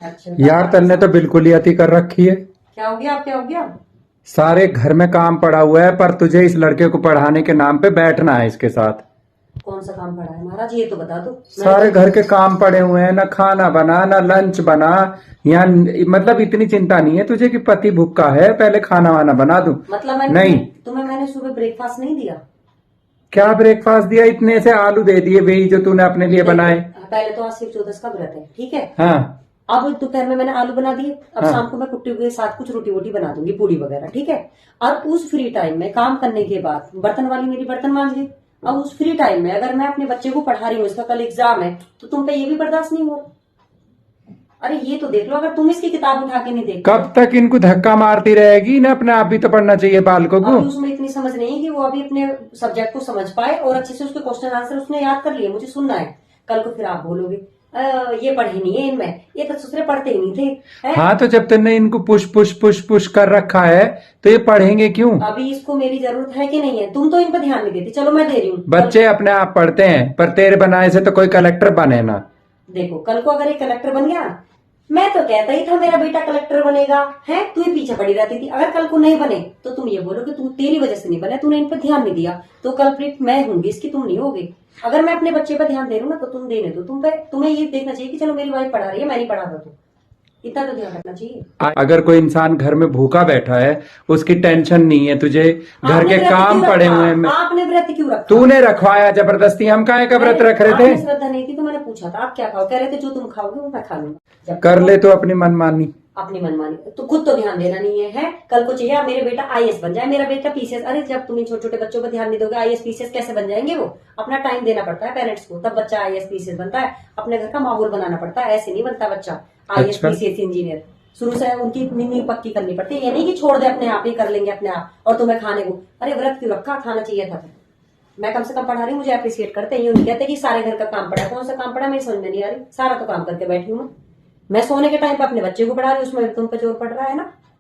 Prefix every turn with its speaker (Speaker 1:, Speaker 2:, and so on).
Speaker 1: अच्छा
Speaker 2: यार तन्ने तो बिल्कुल ही अति कर रखी है।
Speaker 1: क्या हो गया? आप क्या हो गया?
Speaker 2: सारे घर में काम पड़ा हुआ है पर तुझे इस लड़के को पढ़ाने के नाम पे बैठना है इसके साथ।
Speaker 1: कौन सा काम पड़ा है महाराज, ये तो बता दो।
Speaker 2: सारे घर के काम पड़े हुए हैं, ना खाना बना ना लंच बना। यहाँ मतलब इतनी चिंता नहीं है तुझे कि पति भूखा है, पहले खाना वाना बना दूं।
Speaker 1: मतलब मैंने
Speaker 2: नहीं,
Speaker 1: मैंने सुबह ब्रेकफास्ट नहीं दिया?
Speaker 2: क्या ब्रेकफास्ट दिया? इतने से आलू दे दिए वही जो तूने अपने लिए
Speaker 1: देखो,
Speaker 2: बनाए।
Speaker 1: पहले तो आज शिव चौदस का व्रत है, ठीक है।
Speaker 2: हाँ
Speaker 1: अब दोपहर में मैंने आलू बना दिए, अब
Speaker 2: हाँ।
Speaker 1: शाम को मैं कुट्टी के साथ कुछ रोटी वोटी बना दूंगी, पूड़ी वगैरह, ठीक है। अब उस फ्री टाइम में काम करने के बाद बर्तन वाली मेरी बर्तन मांज ली। अब उस फ्री टाइम में अगर मैं अपने बच्चे को पढ़ा रही हूँ, इसका कल एग्जाम है, तो तुम पे ये भी बर्दाश्त नहीं हो रहा? अरे ये तो देख लो, अगर तुम इसकी किताब उठा के नहीं देखते
Speaker 2: कब तक इनको धक्का मारती रहेगी? ना अपने आप भी तो पढ़ना चाहिए बालकों को।
Speaker 1: अभी उसमें इतनी समझ नहीं है कि वो अभी अपने सब्जेक्ट को समझ पाए और अच्छे से उसके क्वेश्चन आंसर उसने याद कर लिए। मुझे सुनना है, कल को फिर आप बोलोगे ये पढ़े नहीं है इनमें, ये तो दूसरे पढ़ते ही नहीं थे, है?
Speaker 2: हाँ तो जब तुमने इनको पुश पुश पुश पुश कर रखा है तो ये पढ़ेंगे क्यों?
Speaker 1: अभी इसको मेरी जरूरत है कि नहीं है? तुम तो इन पर ध्यान नहीं देती, चलो मैं दे रही हूँ।
Speaker 2: बच्चे अपने आप पढ़ते हैं पर तेरे बनाए से तो कोई कलेक्टर बने ना।
Speaker 1: देखो, कल को अगर एक कलेक्टर बन गया, मैं तो कहता ही था मेरा बेटा कलेक्टर बनेगा, है? तू ही पीछे पड़ी रहती थी। अगर कल को नहीं बने तो तुम ये बोलो कि तू तेरी वजह से नहीं बने, तूने इन पर ध्यान नहीं दिया, तो कल्प्रिट मैं होंगी इसकी, तुम नहीं होगी। अगर मैं अपने बच्चे पर ध्यान दे रही हूँ ना, तो तुम देने दो। तुम्हें ये देखना चाहिए कि चलो मेरी वाइफ पढ़ा रही है, मैं नहीं पढ़ा दो, इतना तो ध्यान रखना चाहिए।
Speaker 2: अगर कोई इंसान घर में भूखा बैठा है, उसकी टेंशन नहीं है तुझे, घर
Speaker 1: आपने
Speaker 2: के
Speaker 1: व्रत
Speaker 2: काम
Speaker 1: क्यों
Speaker 2: पड़े
Speaker 1: रखा?
Speaker 2: हुए हैं।
Speaker 1: आपने व्रत क्यों रखा?
Speaker 2: तूने रखवाया जबरदस्ती, हम काहे का व्रत रख रहे
Speaker 1: आपने
Speaker 2: थे?
Speaker 1: श्रद्धा नहीं थी तो मैंने पूछा था आप क्या खाओ, कह रहे थे जो तुम खाओगे वो मैं खा लूंगा। जब
Speaker 2: कर ले तो अपनी मनमानी।
Speaker 1: अपनी मनमानी तो खुद तो ध्यान देना नहीं है? कल को चाहिए मेरे बेटा आईएएस बन जाए, मेरा बेटा पीसीएस। अरे जब तुम इन छोटे छोटे बच्चों पर ध्यान नहीं दोगे, आईएएस पीसीएस कैसे बन जाएंगे वो? अपना टाइम देना पड़ता है पेरेंट्स को, तब बच्चा आईएएस पीसीएस बनता है। अपने घर का माहौल बनाना पड़ता है, ऐसे नहीं बनता बच्चा आईएएस पीसीएस इंजीनियर। शुरू से उनकी नींव पक्की करनी पड़ती है, ये नहीं कि छोड़ दे अपने आप ही कर लेंगे अपने आप और तुम्हें खाने को। अरे व्रत क्यों रखा? खाना चाहिए था। मैं कम से कम पढ़ा रही हूँ, मुझे अप्रिशिएट करते हैं, ये नहीं कहते कि सारे घर का काम पड़ा है। कौन सा काम पड़ा मेरी समझ में नहीं आ रही, सारा तो काम करके बैठी हूँ मैं सोने के टाइम पे अपने बच्चे को पढ़ा रही हूँ, उसमें तुम पे जोर पड़ रहा है ना।